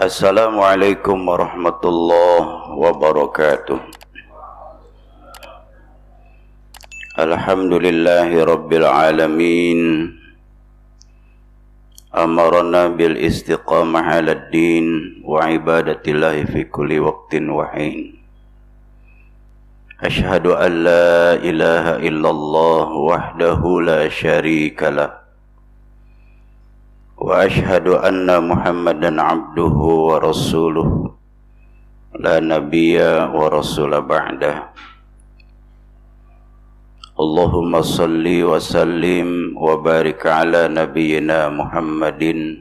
Assalamualaikum warahmatullahi wabarakatuh. Alhamdulillahi rabbil alamin. Amarna bil istiqamah ala din wa ibadatillahi fi kulli waqtin wa hin. Ashhadu an la ilaha illallah wahdahu la syarika lah. Wa ashhadu anna Muhammadan abduhu wa rasuluh la nabiyya wa rasula ba'dah. Allahumma salli wa sallim wa barik ala nabiyyina Muhammadin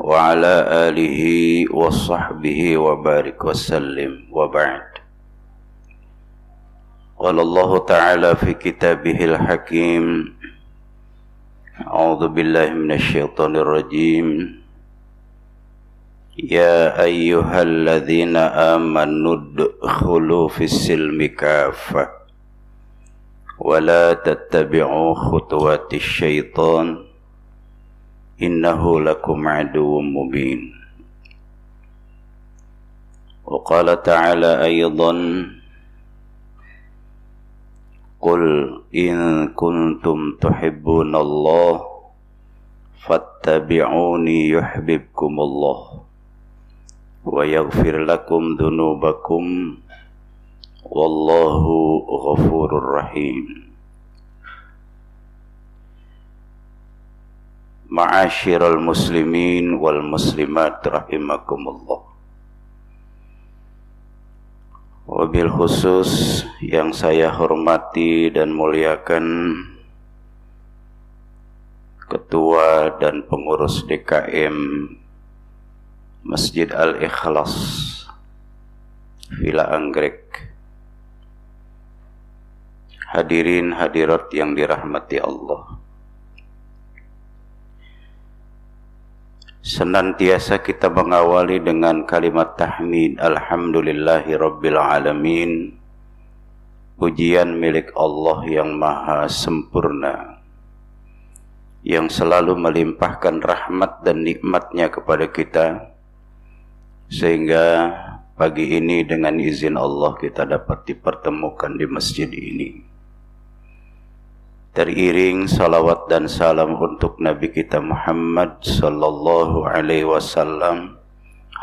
wa ala alihi wa sahbihi wa barik wa sallim wa ba'd. Qala Allah ta'ala fi kitabihil hakim. A'udzu billahi minasy syaithanir rajim. Ya ayyuhalladzina amanu udkhulu fis-silmi kaffah wa la tattabi'u khutuwatis syaitan innahu lakum aduwwum mubin. Wa qala ta'ala aydan Qul in kuntum tuhibbunallah fattabi'uni yuhibbukumullah wa yaghfir lakum dhunubakum wallahu ghafurur rahim. Ma'asyiral muslimin wal muslimat rahimakumullah. Wabil khusus yang saya hormati dan muliakan Ketua dan Pengurus DKM Masjid Al-Ikhlas Villa Anggrek, hadirin hadirat yang dirahmati Allah. Senantiasa kita mengawali dengan kalimat tahmid, alhamdulillahi rabbil alamin. Pujian milik Allah yang maha sempurna, yang selalu melimpahkan rahmat dan nikmatnya kepada kita, sehingga pagi ini dengan izin Allah kita dapat dipertemukan di masjid ini. Teriring salawat dan salam untuk Nabi kita Muhammad sallallahu alaihi wasallam,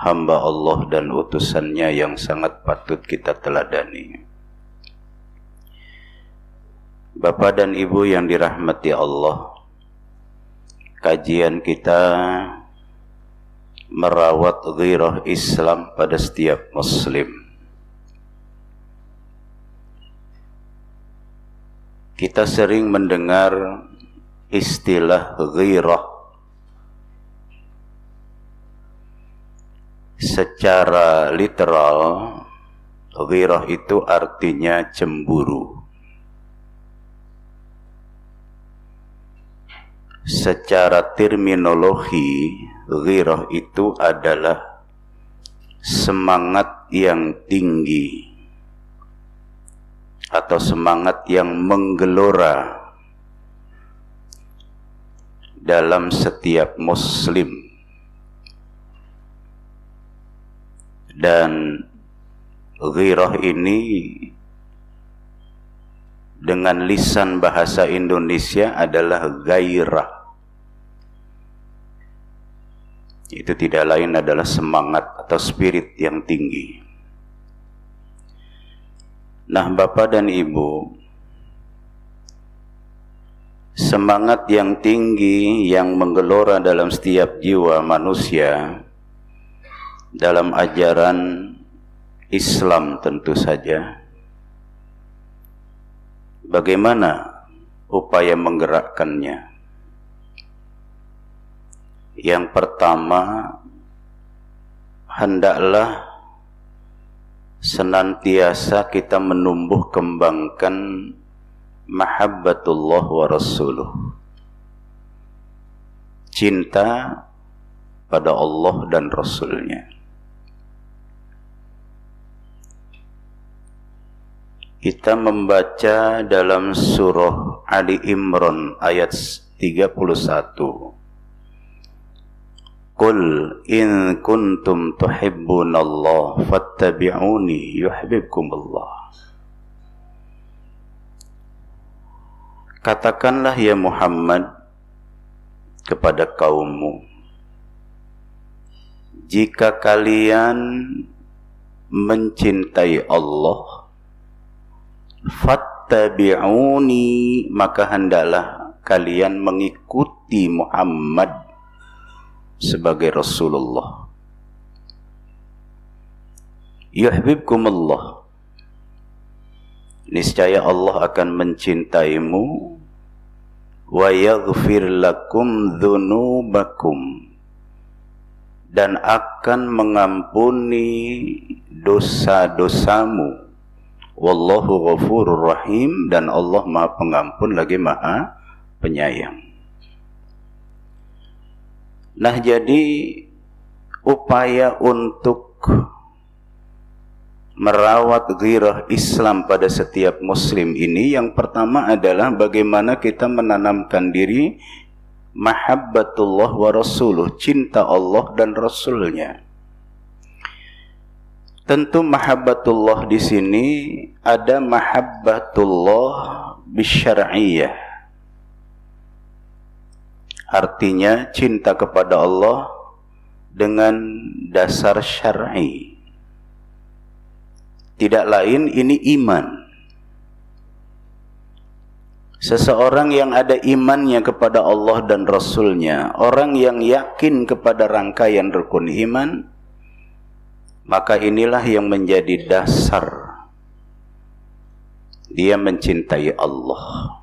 hamba Allah dan utusannya yang sangat patut kita teladani. Bapak dan Ibu yang dirahmati Allah, kajian kita merawat ghirah Islam pada setiap muslim. Kita sering mendengar istilah ghirah. Secara literal, ghirah itu artinya cemburu. Secara terminologi, ghirah itu adalah semangat yang tinggi atau semangat yang menggelora dalam setiap muslim. Dan ghirah ini dengan lisan bahasa Indonesia adalah gairah. Itu tidak lain adalah semangat atau spirit yang tinggi. Nah, Bapak dan Ibu, semangat yang tinggi yang menggelora dalam setiap jiwa manusia dalam ajaran Islam tentu saja. Bagaimana upaya menggerakkannya? Yang pertama, hendaklah senantiasa kita menumbuh kembangkan mahabbatullah wa rasuluh, cinta pada Allah dan Rasulnya. Kita membaca dalam surah Ali Imran ayat 31. Qul in kuntum tuhibbunallah fattabi'uni yuhibbukumullah. Katakanlah ya Muhammad kepada kaummu, jika kalian mencintai Allah, fattabi'uni, maka hendaklah kalian mengikuti Muhammad sebagai Rasulullah. Yuhibbukumullah, niscaya Allah akan mencintaimu, wa yaghfir lakum dzunubakum, dan akan mengampuni dosa-dosamu. Wallahu ghafurur rahim, dan Allah Maha Pengampun lagi Maha Penyayang. Nah, jadi upaya untuk merawat ghirah Islam pada setiap muslim ini, yang pertama adalah bagaimana kita menanamkan diri mahabbatullah wa rasuluh, cinta Allah dan Rasulnya. Tentu mahabbatullah di sini ada mahabbatullah bisyar'iyyah, artinya cinta kepada Allah dengan dasar syar'i. Tidak lain, ini iman. Seseorang yang ada imannya kepada Allah dan Rasulnya, orang yang yakin kepada rangkaian rukun iman, maka inilah yang menjadi dasar dia mencintai Allah.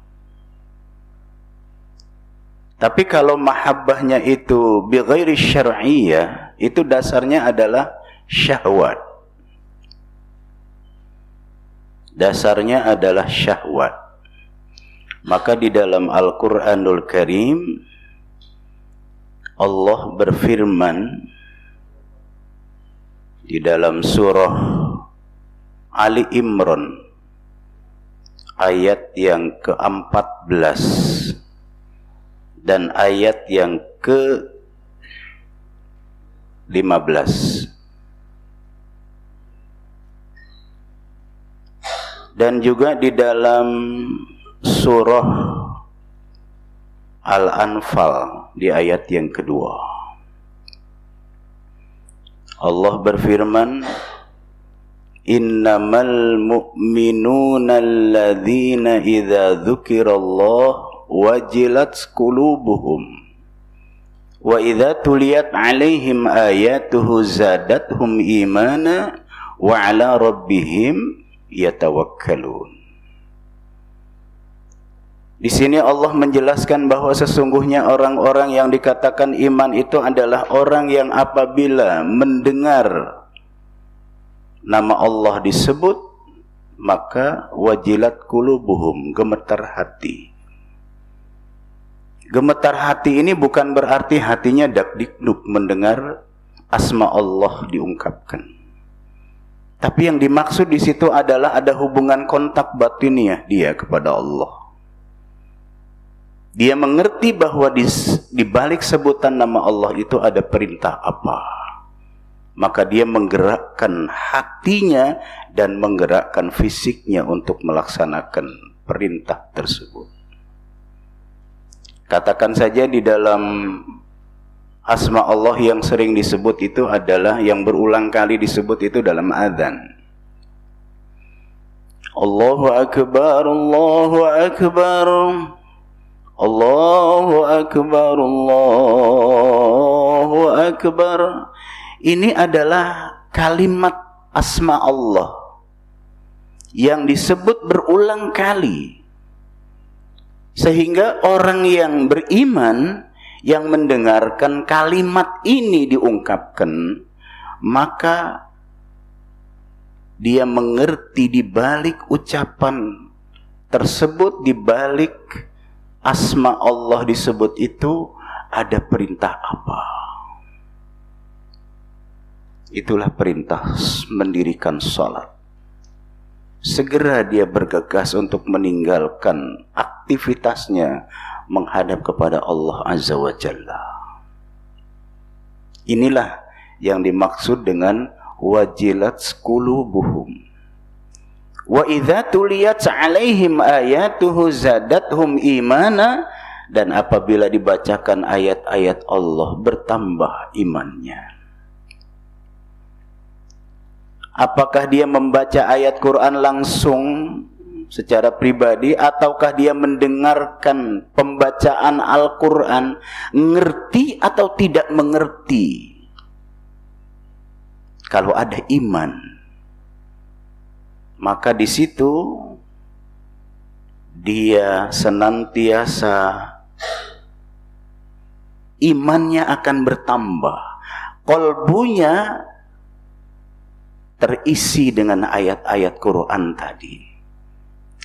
Tapi kalau mahabbahnya itu bighairi syar'iyyah, itu dasarnya adalah syahwat. Dasarnya adalah syahwat. Maka di dalam Al-Quranul Karim Allah berfirman di dalam surah Ali Imran ayat yang ke-14 dan ayat yang ke-15, dan juga di dalam surah Al-Anfal di ayat yang kedua. Allah berfirman, innamal mu'minuna alladzina idza dzukirallah wajilat qulubuhum wa idza tuliyat alaihim ayatuhu zadathum imana wa ala rabbihim yatawakkalun. Di sini Allah menjelaskan bahwa sesungguhnya orang-orang yang dikatakan iman itu adalah orang yang apabila mendengar nama Allah disebut, maka wajilat qulubuhum, gemetar hati. Gemetar hati ini bukan berarti hatinya dak-dikduk mendengar asma Allah diungkapkan. Tapi yang dimaksud di situ adalah ada hubungan kontak batiniah dia kepada Allah. Dia mengerti bahwa di balik sebutan nama Allah itu ada perintah apa. Maka dia menggerakkan hatinya dan menggerakkan fisiknya untuk melaksanakan perintah tersebut. Katakan saja di dalam asma Allah yang sering disebut itu adalah, yang berulang kali disebut itu dalam adzan. Allahu Akbar, Allahu Akbar, Allahu Akbar, Allahu Akbar. Ini adalah kalimat asma Allah yang disebut berulang kali, sehingga orang yang beriman yang mendengarkan kalimat ini diungkapkan, maka dia mengerti di balik ucapan tersebut, di balik asma Allah disebut itu ada perintah apa. Itulah perintah mendirikan salat. Segera dia bergegas untuk meninggalkan aktivitasnya menghadap kepada Allah Azza wa Jalla. Inilah yang dimaksud dengan wajilat qulubuhum. Wa idza tuliyat 'alaihim ayatuhu zadathum imana, dan apabila dibacakan ayat-ayat Allah bertambah imannya. Apakah dia membaca ayat Quran langsung secara pribadi, ataukah dia mendengarkan pembacaan Al-Quran, ngerti atau tidak mengerti? Kalau ada iman, maka di situ dia senantiasa imannya akan bertambah, qalbunya terisi dengan ayat-ayat Quran tadi.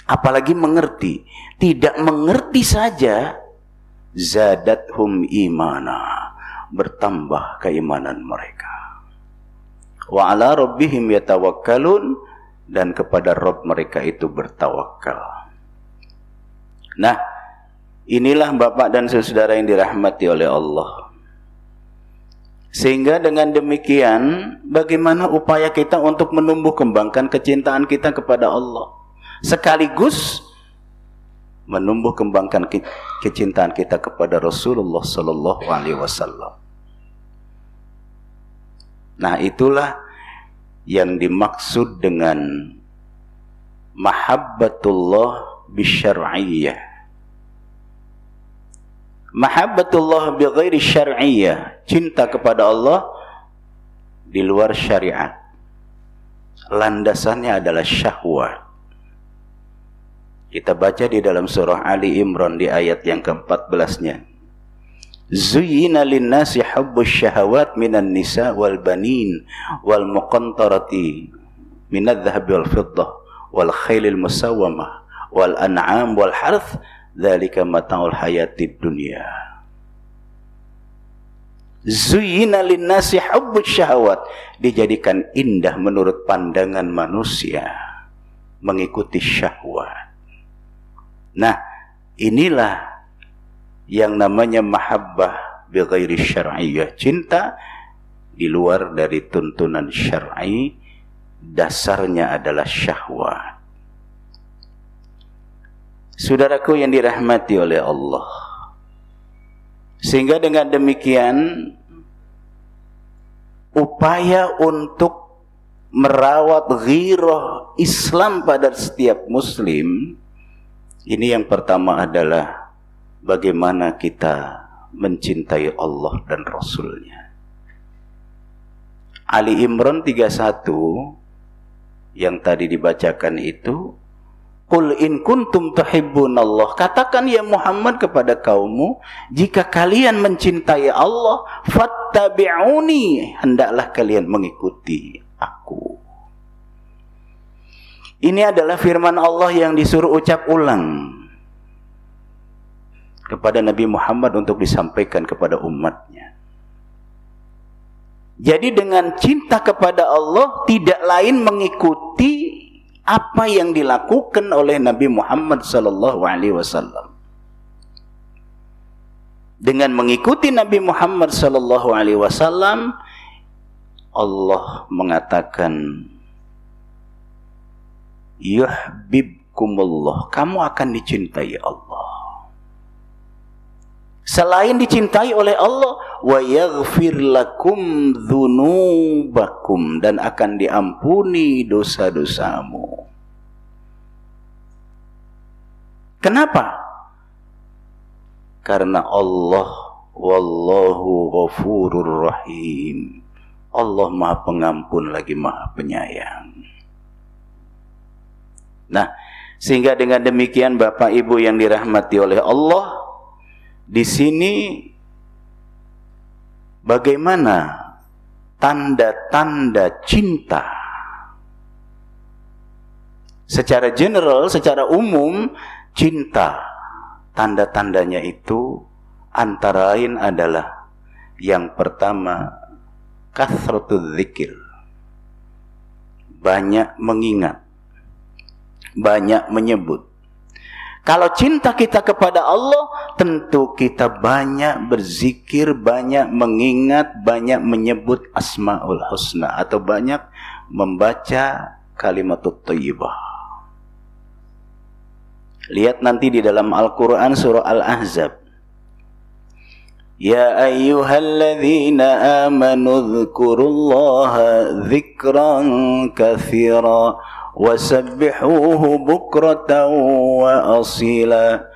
Apalagi mengerti. Tidak mengerti saja, zadathum imana, bertambah keimanan mereka. Wa ala rabbihim yatawakkalun, dan kepada Rabb mereka itu bertawakal. Nah, inilah Bapak dan saudara yang dirahmati oleh Allah. Sehingga dengan demikian, bagaimana upaya kita untuk menumbuh kembangkan kecintaan kita kepada Allah, sekaligus menumbuh kembangkan kecintaan kita kepada Rasulullah sallallahu alaihi wasallam. Nah, itulah yang dimaksud dengan mahabbatullah bisyar'iyyah. Mahabbatullah bighairi syar'iyyah, cinta kepada Allah di luar syariat. Landasannya adalah syahwat. Kita baca di dalam surah Ali Imran di ayat yang ke-14-nya. Zuyyina lin-nasi hubbus syahawat minan nisa wal banin wal muqantarati minadh-dhahabi wal fiddah wal khailil musawwamah wal an'am wal harth, dzalika mata'ul hayatid dunya. Zuyyina lin-nasi hubbus syahawat, dijadikan indah menurut pandangan manusia mengikuti syahwat. Nah, inilah yang namanya mahabbah bighairi syar'iyyah, cinta di luar dari tuntunan syar'i, dasarnya adalah syahwat. Saudaraku yang dirahmati oleh Allah, sehingga dengan demikian upaya untuk merawat ghirah Islam pada setiap muslim, ini yang pertama adalah bagaimana kita mencintai Allah dan Rasulnya. Ali Imran 31 yang tadi dibacakan itu, Qul in kuntum tuhibbunallah, katakan ya Muhammad kepada kaummu, jika kalian mencintai Allah, fattabi'uni, hendaklah kalian mengikuti aku. Ini adalah firman Allah yang disuruh ucap ulang kepada Nabi Muhammad untuk disampaikan kepada umatnya. Jadi dengan cinta kepada Allah, tidak lain mengikuti apa yang dilakukan oleh Nabi Muhammad sallallahu alaihi wasallam. Dengan mengikuti Nabi Muhammad sallallahu alaihi wasallam, Allah mengatakan yuhibbukumullah, kamu akan dicintai Allah. Selain dicintai oleh Allah, wa yaghfir lakum dzunubakum, dan akan diampuni dosa-dosamu. Kenapa? Karena Allah wallahu ghafurur rahim. Allah Maha Pengampun lagi Maha Penyayang. Nah, sehingga dengan demikian Bapak Ibu yang dirahmati oleh Allah, di sini bagaimana tanda-tanda cinta secara general, secara umum. Cinta, tanda-tandanya itu antara lain adalah yang pertama, kathratul dzikir, banyak mengingat, banyak menyebut. Kalau cinta kita kepada Allah, tentu kita banyak berzikir, banyak mengingat, banyak menyebut Asmaul Husna atau banyak membaca kalimatut thayyibah. Lihat nanti di dalam Al-Quran surah Al-Ahzab. Ya ayyuhalladzina amanu dzkurullaha dzikran katsira wasabbihuhu bukratan wa asila.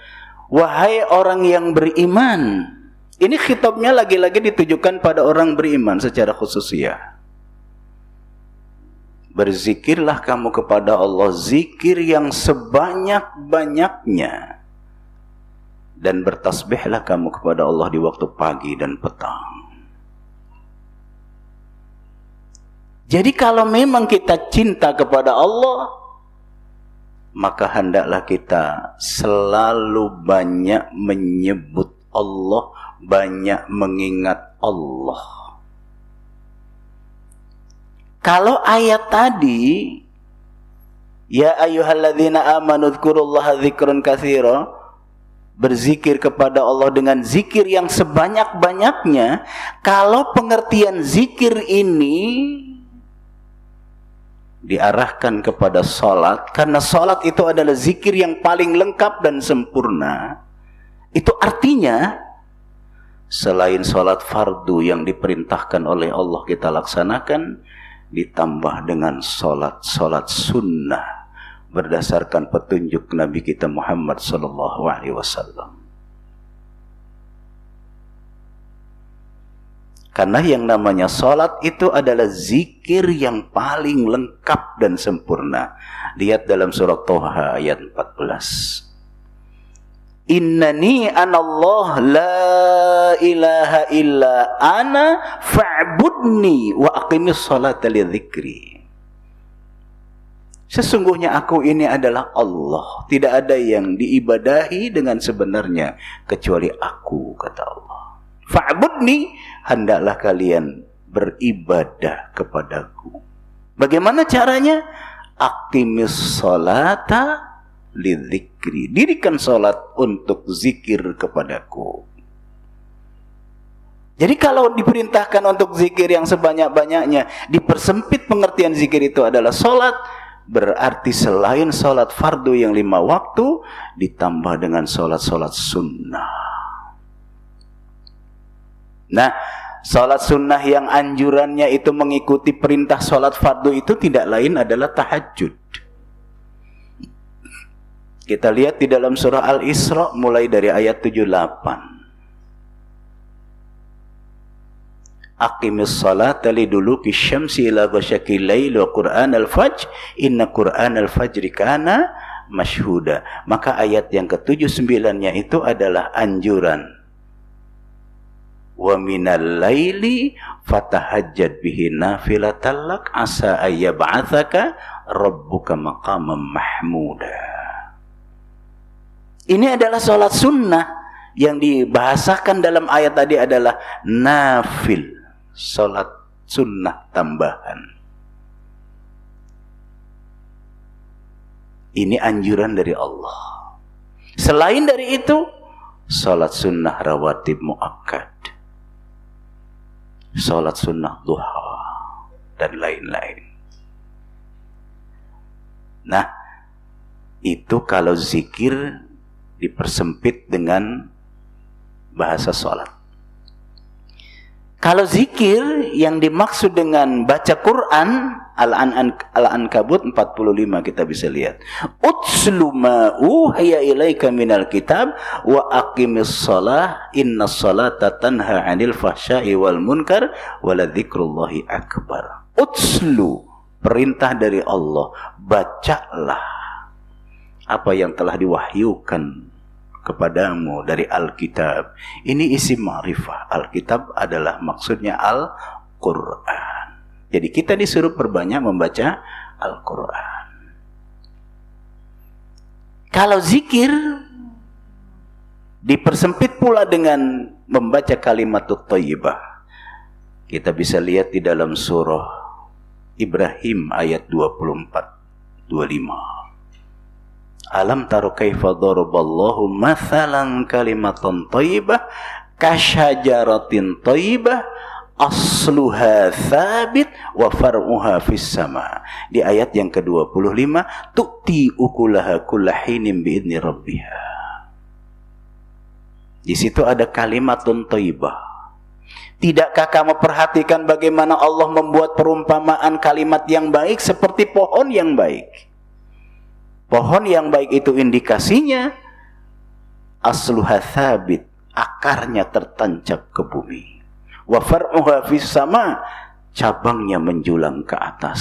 Wahai orang yang beriman. Ini khitabnya lagi-lagi ditujukan pada orang beriman secara khusus ya. Berzikirlah kamu kepada Allah zikir yang sebanyak-banyaknya. Dan bertasbihlah kamu kepada Allah di waktu pagi dan petang. Jadi kalau memang kita cinta kepada Allah, maka hendaklah kita selalu banyak menyebut Allah, banyak mengingat Allah. Kalau ayat tadi, ya ayyuhalladzina amanu dzkurullaha dzikran katsira, berzikir kepada Allah dengan zikir yang sebanyak-banyaknya. Kalau pengertian zikir ini diarahkan kepada salat, karena salat itu adalah zikir yang paling lengkap dan sempurna, itu artinya selain salat fardu yang diperintahkan oleh Allah kita laksanakan, ditambah dengan salat sunnah berdasarkan petunjuk Nabi kita Muhammad sallallahu alaihi wasallam. Karena yang namanya salat itu adalah zikir yang paling lengkap dan sempurna. Lihat dalam surah Thaha ayat 14. Innani anallah la ilaha illa ana fa'budni wa aqimis salata li dzikri. Sesungguhnya aku ini adalah Allah. Tidak ada yang diibadahi dengan sebenarnya kecuali aku, kata Allah. Fa'budni, hendaklah kalian beribadah kepadaku. Bagaimana caranya? Aqimis salata lidzikri. Dirikan salat untuk zikir kepadaku. Jadi kalau diperintahkan untuk zikir yang sebanyak-banyaknya, dipersempit pengertian zikir itu adalah salat, berarti selain salat fardu yang 5 waktu, ditambah dengan salat-salat sunnah. Nah, salat sunnah yang anjurannya itu mengikuti perintah salat fardu itu tidak lain adalah tahajud. Kita lihat di dalam surah Al-Isra mulai dari ayat 78. Aqimis salata liduluki syamsi ila ghasyakil lail wa qur'an al-fajr inna qur'an al-fajri kana mashhuda. Maka ayat yang ke-79-nya itu adalah anjuran. Wa minal laili fatahajjad bihi nafilatan lak asa ayyab'atsaka rabbuka maqaman mahmuda. Ini adalah salat sunnah yang dibahasakan dalam ayat tadi adalah nafil. Salat sunnah tambahan. Ini anjuran dari Allah. Selain dari itu, salat sunnah rawatib muakkad, salat sunnah duha, dan lain-lain. Nah, itu kalau zikir dipersempit dengan bahasa salat. Kalau zikir yang dimaksud dengan baca Quran, Al-Ankabut 45 kita bisa lihat. Utslu ma uhiya ilaika minal kitab wa aqimis shalah innas salata tanha 'anil fahsya'i wal munkar wa la dzikrullahi akbar. Utslu, perintah dari Allah, bacalah apa yang telah diwahyukan kepadamu dari Alkitab. Ini isim ma'rifah. Alkitab adalah maksudnya Al-Quran. Jadi kita disuruh perbanyak membaca Al-Quran. Kalau zikir dipersempit pula dengan membaca kalimatut thayyibah. Kita bisa lihat di dalam surah Ibrahim ayat 24-25. Alam taro kaifa daraballahu mathalan kalimatan thayyibah kasyajaratin thayyibah asluha thabit wa far'uha fis sama. Di ayat yang ke-25, tu'ti ukulaha kullahinin biidni rabbiha. Di situ ada kalimatun thayyibah. Tidakkah kamu perhatikan bagaimana Allah membuat perumpamaan kalimat yang baik seperti pohon yang baik? Pohon yang baik itu indikasinya asluha thabit, akarnya tertancap ke bumi. Wa far'uha fis sama, cabangnya menjulang ke atas.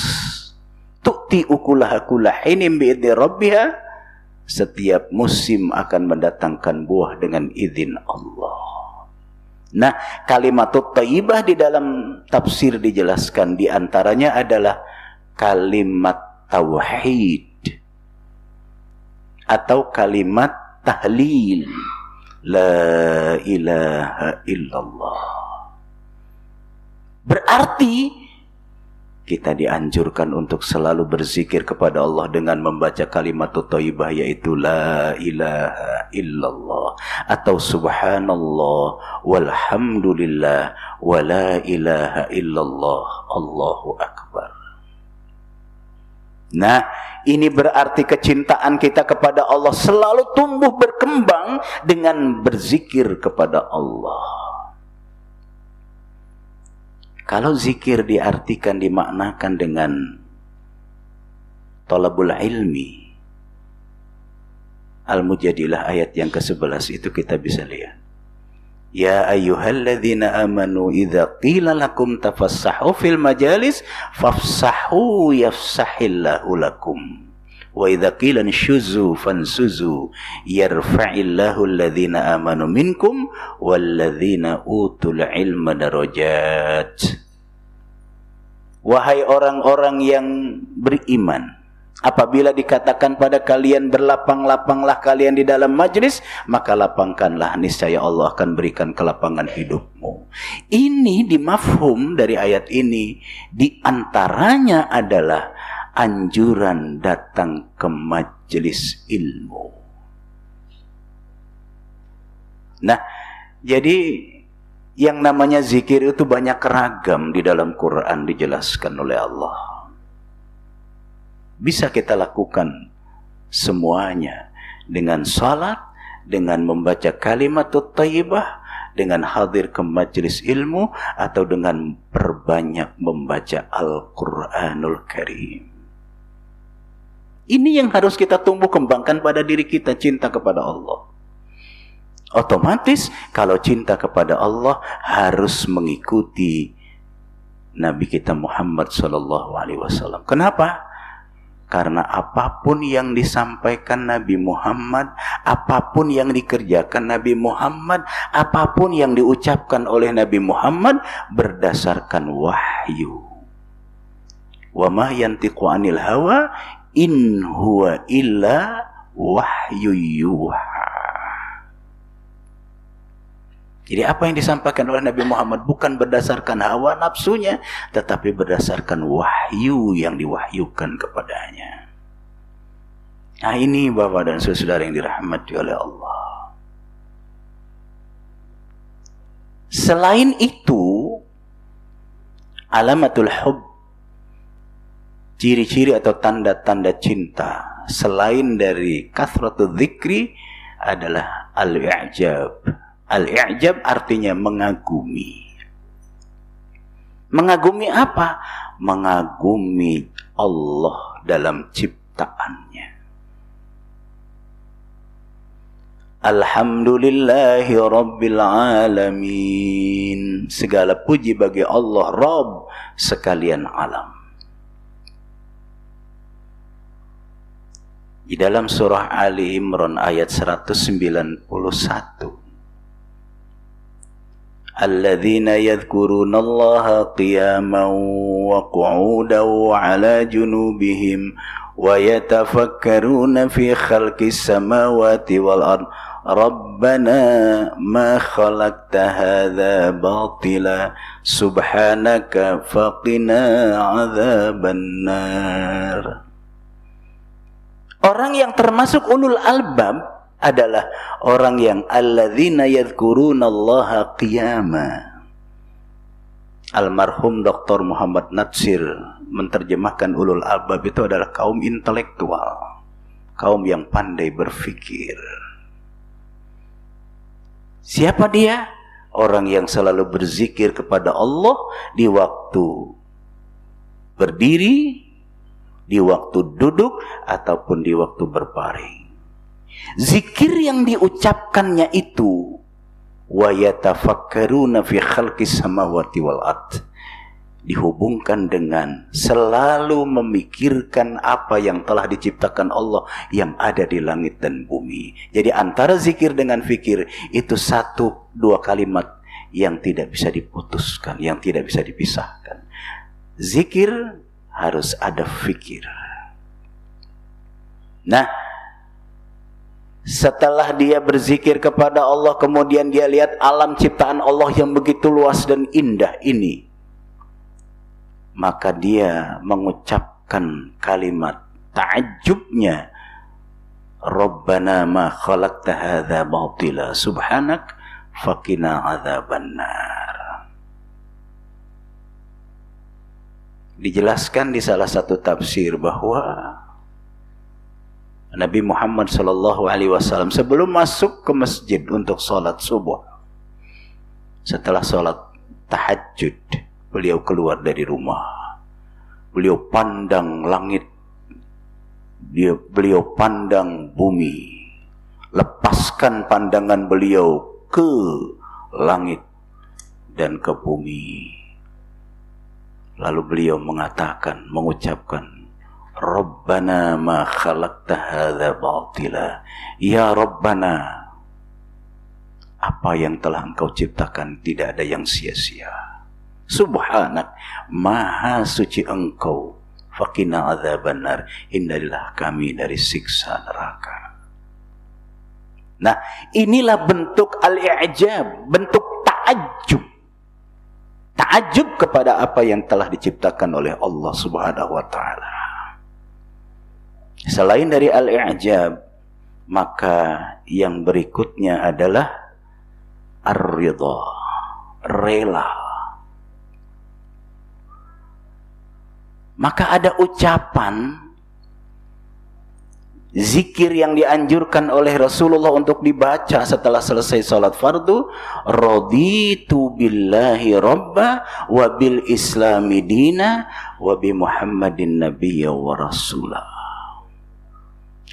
Tu'ti ukulaha kullahinin biidni rabbiha, setiap musim akan mendatangkan buah dengan izin Allah. Nah, kalimatut thayyibah di dalam tafsir dijelaskan di antaranya adalah kalimat tauhid atau kalimat tahlil, la ilaha illallah. Berarti kita dianjurkan untuk selalu berzikir kepada Allah dengan membaca kalimat thayyibah, yaitu la ilaha illallah atau subhanallah walhamdulillah wa la ilaha illallah Allahu akbar. Nah, ini berarti kecintaan kita kepada Allah selalu tumbuh berkembang dengan berzikir kepada Allah. Kalau zikir diartikan, dimaknakan dengan talabul ilmi, Al-Mujadilah ayat yang ke-11 itu kita bisa lihat. Ya ayyuhalladzina amanu idza qila lakum tafassahu fil majalis fafsahu yafsahillahu lakum wa idza qila inshuzu fansuzu yarfa'illahu alladzina amanu minkum walladzina utul ilma darajat. Wahai orang-orang yang beriman, apabila dikatakan pada kalian berlapang-lapanglah kalian di dalam majlis, maka lapangkanlah, niscaya Allah akan berikan kelapangan hidupmu. Ini dimafhum dari ayat ini, di antaranya adalah anjuran datang ke majelis ilmu. Nah, jadi yang namanya zikir itu banyak ragam di dalam Quran dijelaskan oleh Allah. Bisa kita lakukan semuanya dengan salat, dengan membaca kalimatut thayyibah, dengan hadir ke majelis ilmu, atau dengan perbanyak membaca Al-Quranul Karim. Ini yang harus kita tumbuh kembangkan pada diri kita, cinta kepada Allah. Otomatis kalau cinta kepada Allah harus mengikuti Nabi kita Muhammad SAW. Kenapa? Karena apapun yang disampaikan Nabi Muhammad, apapun yang dikerjakan Nabi Muhammad, apapun yang diucapkan oleh Nabi Muhammad berdasarkan wahyu. Wa ma yantiqu 'anil hawa in huwa illa wahyu yuha. Jadi apa yang disampaikan oleh Nabi Muhammad bukan berdasarkan hawa nafsunya, tetapi berdasarkan wahyu yang diwahyukan kepadanya. Nah, ini Bapak dan Saudara yang dirahmati oleh Allah. Selain itu, alamatul hub, ciri-ciri atau tanda-tanda cinta selain dari kathratul dzikri adalah al-i'jab. Al-i'jab artinya mengagumi. Mengagumi apa? Mengagumi Allah dalam ciptaannya. Alhamdulillahi Rabbil Alamin. Segala puji bagi Allah, Rabb sekalian alam. Di dalam surah Ali Imran ayat 191. Alladzina yadhkuruna Allaha qiyaman wa qu'udan wa 'ala junubihim wa yatafakkaruna fi khalqis samawati wal ard Rabbana ma khalaqta hadza batila subhanaka faqina 'adzabannar. Orang yang termasuk ulul albab adalah orang yang alladzina yadhkurunallaha qiyama. Almarhum Dr. Muhammad Natsir menerjemahkan ulul albab itu adalah kaum intelektual, kaum yang pandai berfikir. Siapa dia? Orang yang selalu berzikir kepada Allah di waktu berdiri, di waktu duduk, ataupun di waktu berbaring. Zikir yang diucapkannya itu wa yatafakkaruna fi khalqis samawati wal ard, dihubungkan dengan selalu memikirkan apa yang telah diciptakan Allah yang ada di langit dan bumi. Jadi antara zikir dengan fikir itu satu dua kalimat yang tidak bisa diputuskan, yang tidak bisa dipisahkan. Zikir harus ada fikir. Nah, setelah dia berzikir kepada Allah, kemudian dia lihat alam ciptaan Allah yang begitu luas dan indah ini, maka dia mengucapkan kalimat ta'ajjubnya, Rabbana ma khalaqta hadza batila subhanak faqina adzabannar. Dijelaskan di salah satu tafsir bahwa Nabi Muhammad SAW sebelum masuk ke masjid untuk sholat subuh, setelah sholat tahajud, beliau keluar dari rumah. Beliau pandang langit, beliau pandang bumi, lepaskan pandangan beliau ke langit dan ke bumi. Lalu beliau mengucapkan, Rabbana ma khalaqta hadza batila. Ya Rabbana, apa yang telah Engkau ciptakan tidak ada yang sia-sia. Subhanak, maha suci Engkau. Faqina adzabannar, hindarilah kami dari siksa neraka. Nah, inilah bentuk al-i'jab, bentuk ta'ajjub. Ta'ajjub kepada apa yang telah diciptakan oleh Allah Subhanahu wa taala. Selain dari al-i'jab, maka yang berikutnya adalah ar-ridha, rela. Maka ada ucapan zikir yang dianjurkan oleh Rasulullah untuk dibaca setelah selesai salat fardu, raditu billahi rabba wa bil islami dina wa bi Muhammadin nabiyya wa rasulah.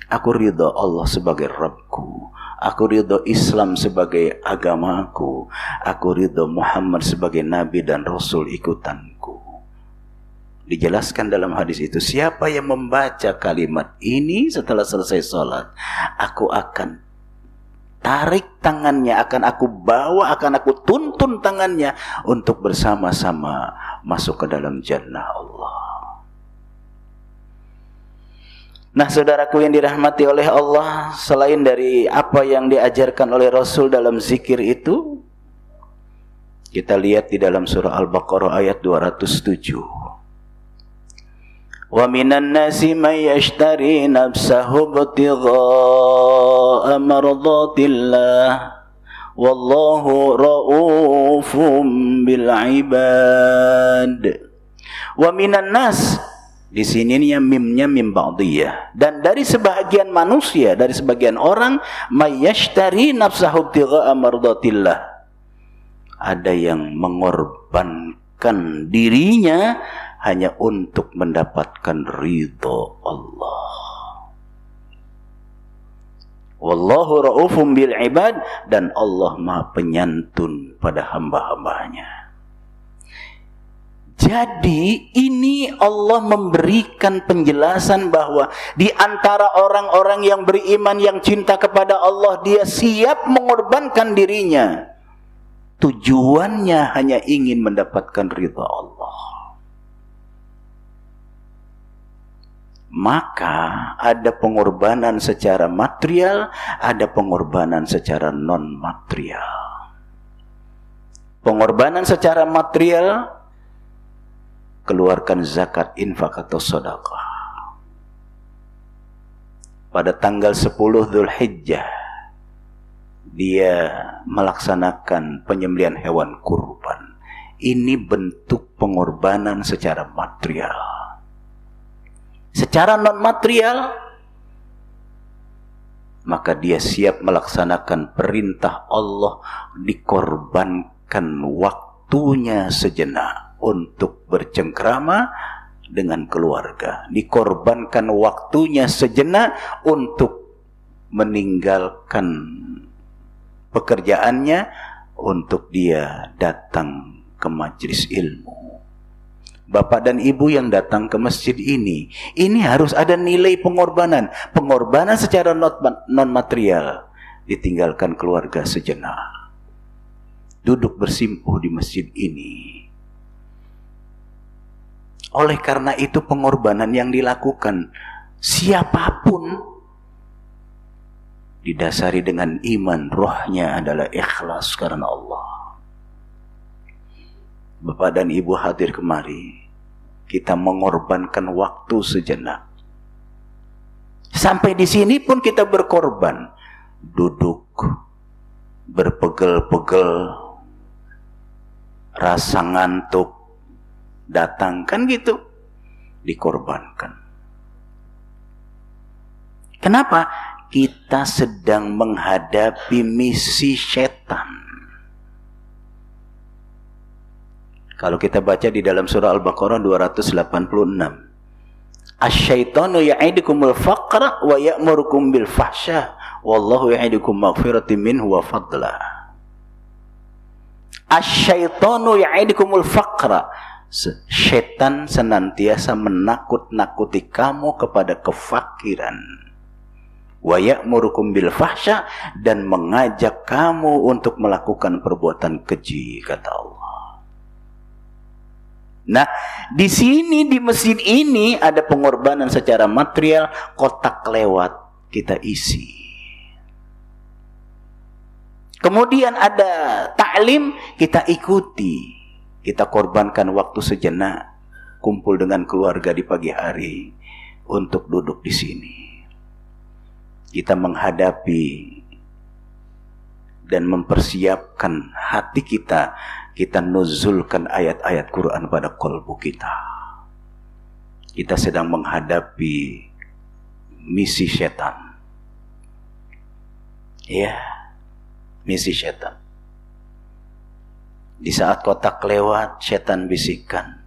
Aku ridha Allah sebagai Rabbku, aku ridha Islam sebagai agamaku, aku ridha Muhammad sebagai nabi dan rasul ikutanku. Dijelaskan dalam hadis itu, siapa yang membaca kalimat ini setelah selesai sholat, aku akan tarik tangannya, akan aku bawa, akan aku tuntun tangannya untuk bersama-sama masuk ke dalam jannah Allah. Nah, saudaraku yang dirahmati oleh Allah, selain dari apa yang diajarkan oleh Rasul dalam zikir itu, kita lihat di dalam surah Al-Baqarah ayat 207. Wa minan nasi may yashtari nafsahu ibtigha'a mardatillah wallahu raufum bil ibad. Wa minan nas, di sini mimnya mim ba'diyah, dan dari sebagian manusia, dari sebagian orang, may yashtari nafsahu ibtigha'a mardatillah, ada yang mengorbankan dirinya hanya untuk mendapatkan ridho Allah. Wallahu raufum bil ibad, dan Allah Maha penyantun pada hamba-hambanya. Jadi ini Allah memberikan penjelasan bahwa di antara orang-orang yang beriman, yang cinta kepada Allah, dia siap mengorbankan dirinya. Tujuannya hanya ingin mendapatkan ridha Allah. Maka ada pengorbanan secara material, ada pengorbanan secara non-material. Pengorbanan secara material, keluarkan zakat, infak atau sedekah. pada tanggal 10 Dzulhijjah dia melaksanakan penyembelihan hewan kurban. Ini bentuk pengorbanan secara material. Secara non material, maka dia siap melaksanakan perintah Allah, dikorbankan waktunya sejenak untuk bercengkrama dengan keluarga, dikorbankan waktunya sejenak untuk meninggalkan pekerjaannya untuk dia datang ke majelis ilmu. Bapak dan ibu yang datang ke masjid ini harus ada nilai pengorbanan. Pengorbanan secara non material. Ditinggalkan keluarga sejenak, duduk bersimpuh di masjid ini. Oleh karena itu pengorbanan yang dilakukan siapapun didasari dengan iman, rohnya adalah ikhlas karena Allah. Bapak dan ibu hadir kemari, kita mengorbankan waktu sejenak. Sampai di sini pun kita berkorban, duduk berpegel-pegel, rasa ngantuk datang, kan gitu, dikorbankan. Kenapa? Kita sedang menghadapi misi setan. Kalau kita baca di dalam surah Al-Baqarah 286, Asy-syaitanu ya'idukumul faqra wa ya'murukum bil fahsya wallahu ya'idukum maghfiratin minhu wa fadla. Asy-syaitanu ya'idukumul faqra. Setan senantiasa menakut-nakuti kamu kepada kefakiran. Wa ya'murukum bil fahsya, dan mengajak kamu untuk melakukan perbuatan keji, kata Allah. Nah, di sini di masjid ini ada pengorbanan secara material, kotak lewat kita isi. Kemudian ada ta'lim, kita ikuti. Kita korbankan waktu sejenak, kumpul dengan keluarga di pagi hari untuk duduk di sini. Kita menghadapi dan mempersiapkan hati kita. Kita nuzulkan ayat-ayat Quran pada qalbu kita. Kita sedang menghadapi misi setan. Ya, misi setan. Di saat kotak lewat, setan bisikan,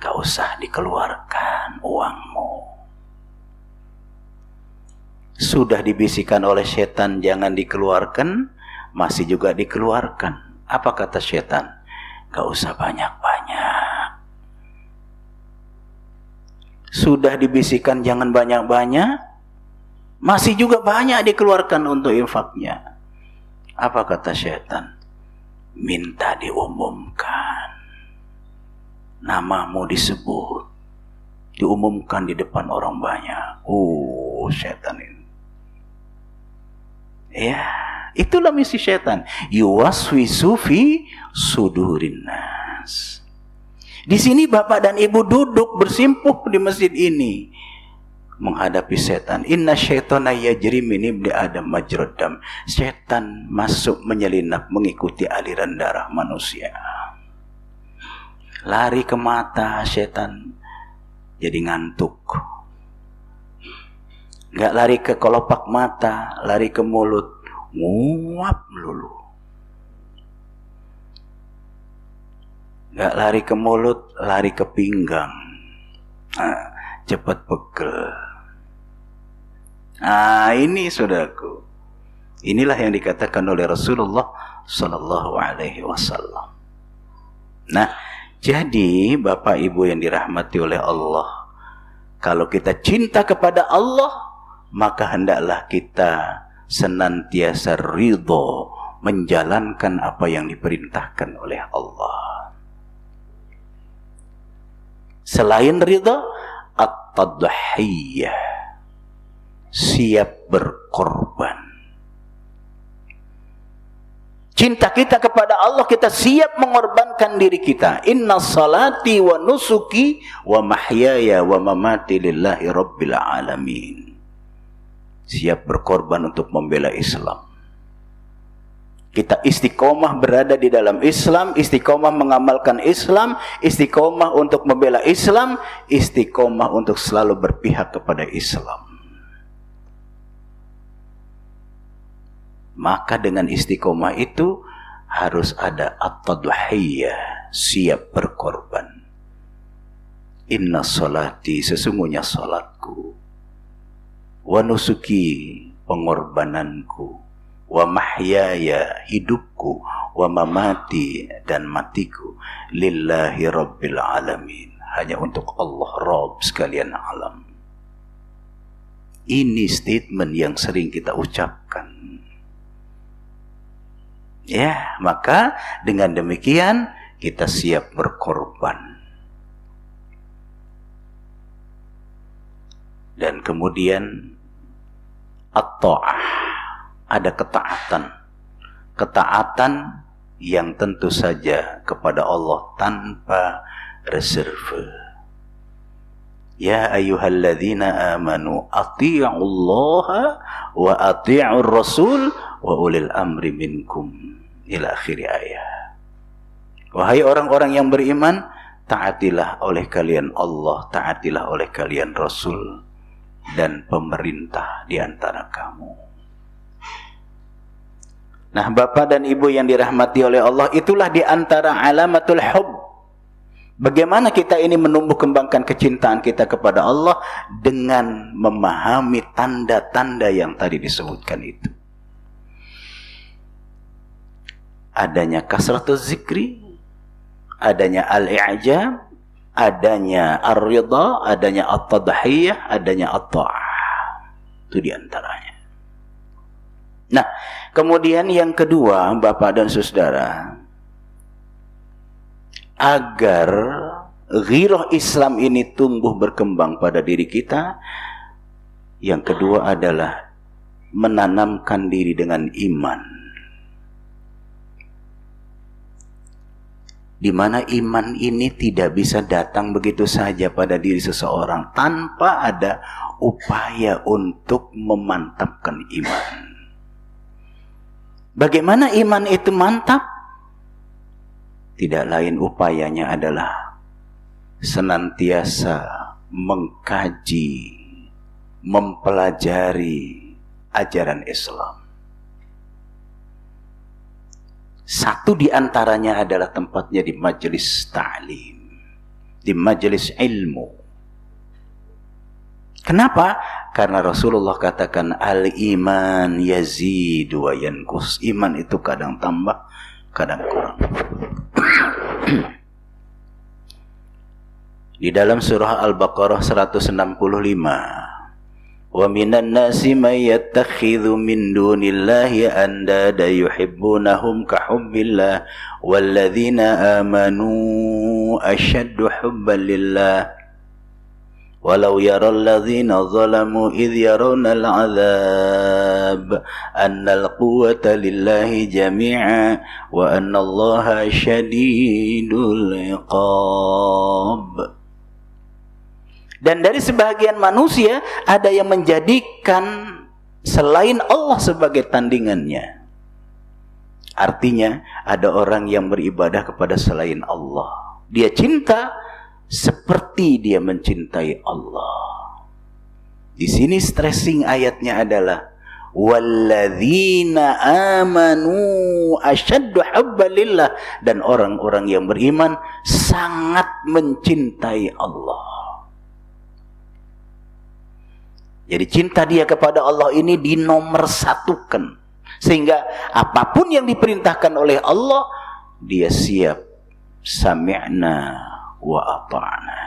gak usah dikeluarkan uangmu. Sudah dibisikkan oleh setan jangan dikeluarkan, masih juga dikeluarkan. Apa kata setan? Gak usah banyak-banyak. Sudah dibisikkan jangan banyak-banyak, masih juga banyak dikeluarkan untuk infaknya. Apa kata setan? Minta diumumkan, namamu disebut, diumumkan di depan orang banyak. Oh, setan ini. Ya, itulah misi setan. Yuwaswisu fi sudurin nas. Di sini bapak dan ibu duduk bersimpuh di masjid ini menghadapi setan. Inna syaitana yajri min ibni adam majrad dam. Setan masuk menyelinap mengikuti aliran darah manusia. Lari ke mata setan, jadi ngantuk. Gak lari ke kelopak mata, lari ke mulut, nguap lulu. Gak lari ke mulut, lari ke pinggang. Nah, cepat pegel. Nah, ini saudaraku. Inilah yang dikatakan oleh Rasulullah sallallahu alaihi wasallam. Nah, jadi Bapak Ibu yang dirahmati oleh Allah, kalau kita cinta kepada Allah, maka hendaklah kita senantiasa ridho menjalankan apa yang diperintahkan oleh Allah. Selain ridho, at-tadhiyah, siap berkorban. Cinta kita kepada Allah, kita siap mengorbankan diri kita. Inna salati wa nusuki wa mahyaya wa mamati lillahi rabbil alamin. siap berkorban untuk membela Islam. Kita istiqomah berada di dalam Islam, istiqomah mengamalkan Islam, istiqomah untuk membela Islam, istiqomah untuk selalu berpihak kepada Islam. Maka dengan istiqomah itu harus ada at-tadhiyah, siap berkorban. Inna salati, sesungguhnya salatku, wa nusuki, pengorbananku, wa mahyaya, hidupku, wa mamati, dan matiku, lillahi rabbil alamin, hanya untuk Allah Rabb sekalian alam. Ini statement yang sering kita ucapkan. Ya, maka dengan demikian kita siap berkorban. Dan kemudian at-ta'ah, ada ketaatan. Ketaatan yang tentu saja kepada Allah tanpa reserve. Ya ayyuhalladzina amanu athi'ullaha wa athi'ur rasul wa ulil amri minkum, ila akhir ayat. Wahai orang-orang yang beriman, taatilah oleh kalian Allah, taatilah oleh kalian Rasul dan pemerintah di antara kamu. Nah, Bapak dan Ibu yang dirahmati oleh Allah, itulah di antara alamatul hub. Bagaimana kita ini menumbuh kembangkan kecintaan kita kepada Allah dengan memahami tanda-tanda yang tadi disebutkan itu. Adanya kasratuz zikri, adanya al-i'jab, adanya ar-ridha, adanya at-tadhiyah, adanya at-ta'ah. Itu diantaranya. Nah, kemudian yang kedua, Bapak dan Saudara, agar ghirah Islam ini tumbuh berkembang pada diri kita, yang kedua adalah menanamkan diri dengan iman. Di mana iman ini tidak bisa datang begitu saja pada diri seseorang tanpa ada upaya untuk memantapkan iman. Bagaimana iman itu mantap? Tidak lain upayanya adalah senantiasa mengkaji, mempelajari ajaran Islam. Satu di antaranya adalah tempatnya di majelis ta'lim, di majelis ilmu. Kenapa? Karena Rasulullah katakan al-iman yazidu wa yanqus. Iman itu kadang tambah, kadang kurang. Di dalam surah Al-Baqarah 165, wa minan nasi may yattakhidhu min dunillahi andada yuhibbunahum ka hubbillah walladzina amanu ashaddu hubban lillah walau yaral ladzina zalamu idh yarawna al'adzab annal quwwata lillahi jami'a wa annallaha syadidul iqab. Dan dari sebagian manusia ada yang menjadikan selain Allah sebagai tandingannya. Artinya ada orang yang beribadah kepada selain Allah. Dia cinta seperti dia mencintai Allah. Di sini stressing ayatnya adalah walladzina amanu asyaddu hubban lillah, dan orang-orang yang beriman sangat mencintai Allah. Jadi cinta dia kepada Allah ini dinomorsatukan. Sehingga apapun yang diperintahkan oleh Allah, dia siap. Sami'na wa ata'na.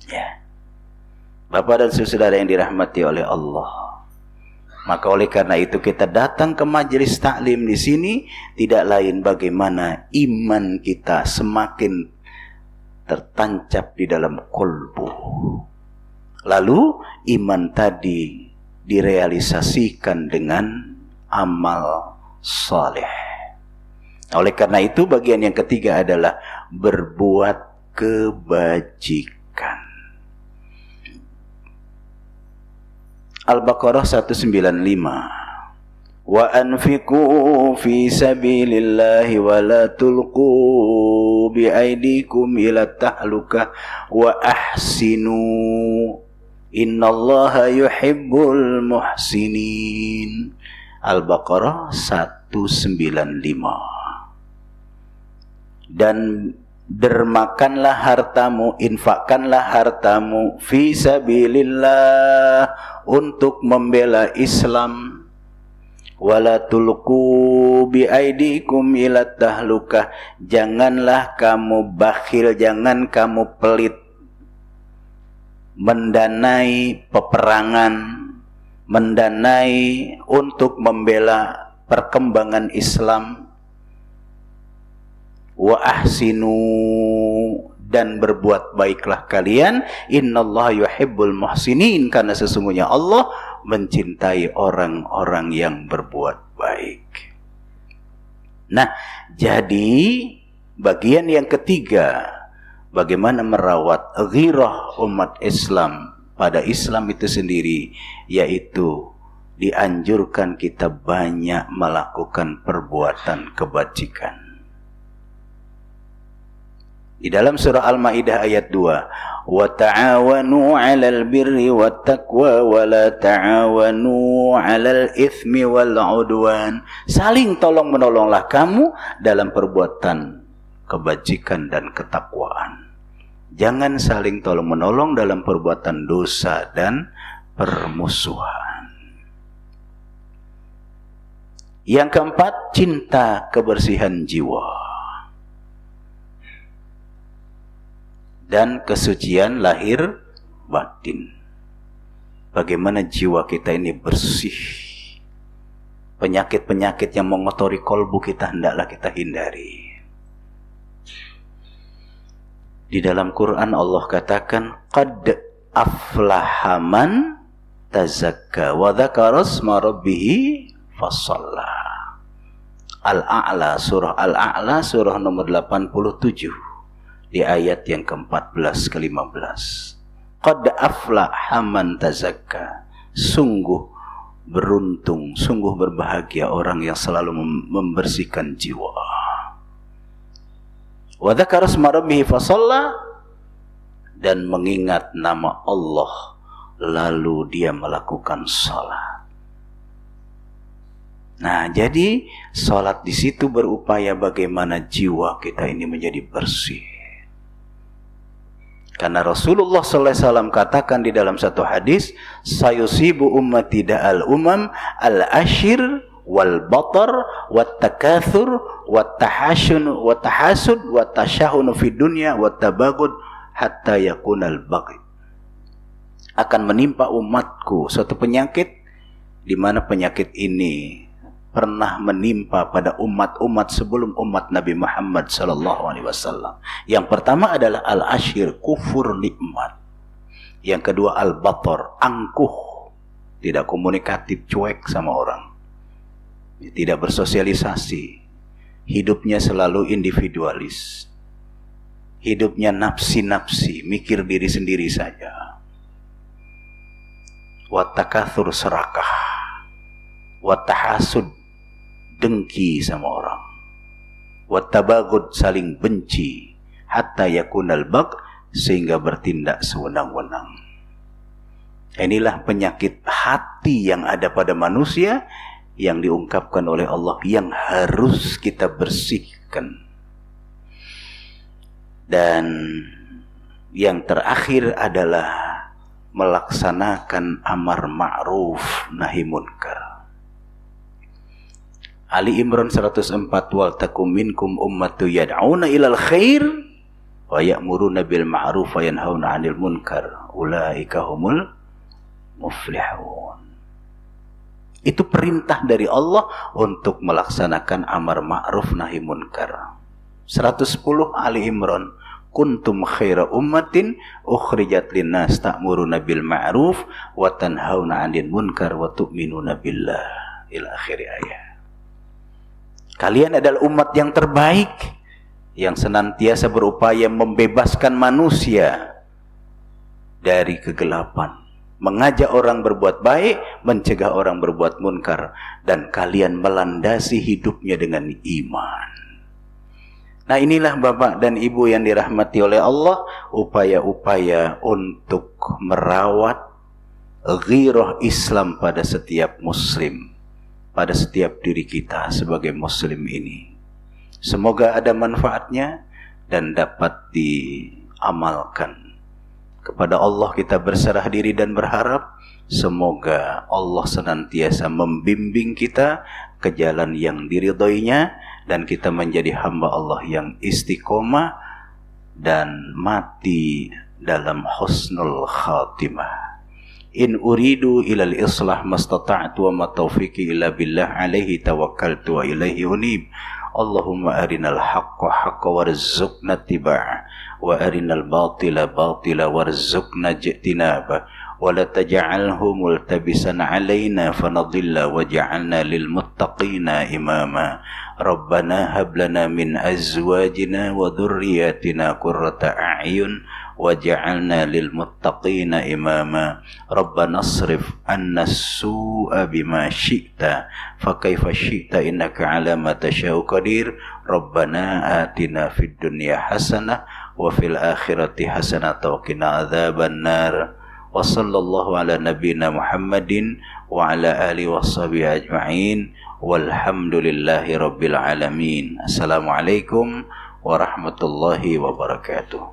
Ya. Bapak dan saudara yang dirahmati oleh Allah. Maka oleh karena itu kita datang ke majelis taklim di sini tidak lain bagaimana iman kita semakin tertancap di dalam kolbu. Lalu iman tadi direalisasikan dengan amal saleh. Oleh karena itu bagian yang ketiga adalah berbuat kebajikan. Al-Baqarah 195. Wa anfiqu fi sabilillahi wa la tulqu bi aydikum ila tahlukah wa ahsinu innallaha yuhibbul muhsinin. Al-Baqarah 195. Dan dermakanlah hartamu, infakkanlah hartamu fi sabilillah, untuk membela Islam. Wala tulqu bi aidikum ila tahlukah, janganlah kamu bakhil, jangan kamu pelit mendanai peperangan, mendanai untuk membela perkembangan Islam. Wa ahsinu, dan berbuat baiklah kalian. Innallaha yuhibbul muhsinin, karena sesungguhnya Allah mencintai orang-orang yang berbuat baik. Nah, jadi bagian yang ketiga, bagaimana merawat ghirah umat Islam pada Islam itu sendiri, yaitu dianjurkan kita banyak melakukan perbuatan kebajikan. Di dalam surah Al-Maidah ayat 2, wa ta'awanu 'alal birri wat taqwa wa la ta'awanu 'alal itsmi wal 'udwan. Saling tolong-menolonglah kamu dalam perbuatan kebajikan dan ketakwaan. Jangan saling tolong-menolong dalam perbuatan dosa dan permusuhan. Yang keempat, cinta kebersihan jiwa dan kesucian lahir batin. Bagaimana jiwa kita ini bersih. Penyakit-penyakit yang mengotori kolbu kita hendaklah kita hindari. Di dalam Quran Allah katakan, qad aflaha man tazakka wa dzakara isma rabbih fasalla. Al-A'la, surah Al-A'la, surah nomor 87. Di ayat yang ke-14 ke-15. Qad aflaha man tazakka. Sungguh beruntung, sungguh berbahagia orang yang selalu membersihkan jiwa. Wa dzakara isma rabbih fasalla, dan mengingat nama Allah lalu dia melakukan salat. Nah, jadi salat di situ berupaya bagaimana jiwa kita ini menjadi bersih. Karena Rasulullah SAW katakan di dalam satu hadis, sayusibu ummati da'al umam al-ashir wal batar wat takathur wat tahashun wat tahasud wat tashahun fi dunya wat tabagud hatta yakunal baghi. Akan menimpa umatku suatu penyakit, di mana penyakit ini pernah menimpa pada umat-umat sebelum umat Nabi Muhammad SAW. Yang pertama adalah al-ashir, kufur nikmat. Yang kedua al-batar, angkuh, tidak komunikatif, cuek sama orang, tidak bersosialisasi, hidupnya selalu individualis, hidupnya nafsi-nafsi, mikir diri sendiri saja. Wat takatsur, serakah. Wat tahasud, dengki sama orang. Wat tabagud, saling benci. Hatta yakunal bag, sehingga bertindak sewenang-wenang. Inilah penyakit hati yang ada pada manusia, yang diungkapkan oleh Allah, yang harus kita bersihkan. Dan yang terakhir adalah melaksanakan amar ma'ruf nahi munkar. Ali Imran 104, wal takum minkum ummatu yad'una ilal khair wa ya'muruna bil ma'ruf wa yanhauna 'anil munkar ulaika humul muflihun. Itu perintah dari Allah untuk melaksanakan amar ma'ruf nahi munkar. 110 Ali Imran, kuntum khaira ummatin ukhrijat linnas ta'muruna bil ma'ruf wa tanhauna 'anil munkar wa tu'minuna billah, ila akhir ayat. Kalian adalah umat yang terbaik, yang senantiasa berupaya membebaskan manusia dari kegelapan, mengajak orang berbuat baik, mencegah orang berbuat munkar, dan kalian melandasi hidupnya dengan iman. Nah, inilah Bapak dan Ibu yang dirahmati oleh Allah, upaya-upaya untuk merawat ghirah Islam pada setiap muslim, pada setiap diri kita sebagai muslim ini. Semoga ada manfaatnya dan dapat diamalkan. Kepada Allah kita berserah diri dan berharap semoga Allah senantiasa membimbing kita ke jalan yang diridhoinya, dan kita menjadi hamba Allah yang istiqomah dan mati dalam husnul khatimah. In uridu ilal islah mastata'tu wa ma taufiqi illa billah alaihi tawakkaltu wa ilaihi unib. Allahumma arinal haqqa haqqa warzuqna tiba'ah wa arinal batila batila warzuqna ijtinabah wa la taj'alhu multabisan alaina fanadilla waj'alna lil muttaqina imama. Rabbana hab lana min azwajina wa dhurriyyatina qurrata a'yun waj'alna lil muttaqina imama. Rabbana asrif anna as-su'a bima syi'ta fa kaifa syi'ta innaka 'ala ma tasha'u qadir. Rabbana atina fid dunya hasanah wa fil akhirati hasanah wa qina adzaban nar. Wa sallallahu ala nabiyyina Muhammadin wa ala alihi washabihi ajma'in walhamdulillahi rabbil alamin. Assalamualaikum warahmatullahi wabarakatuh.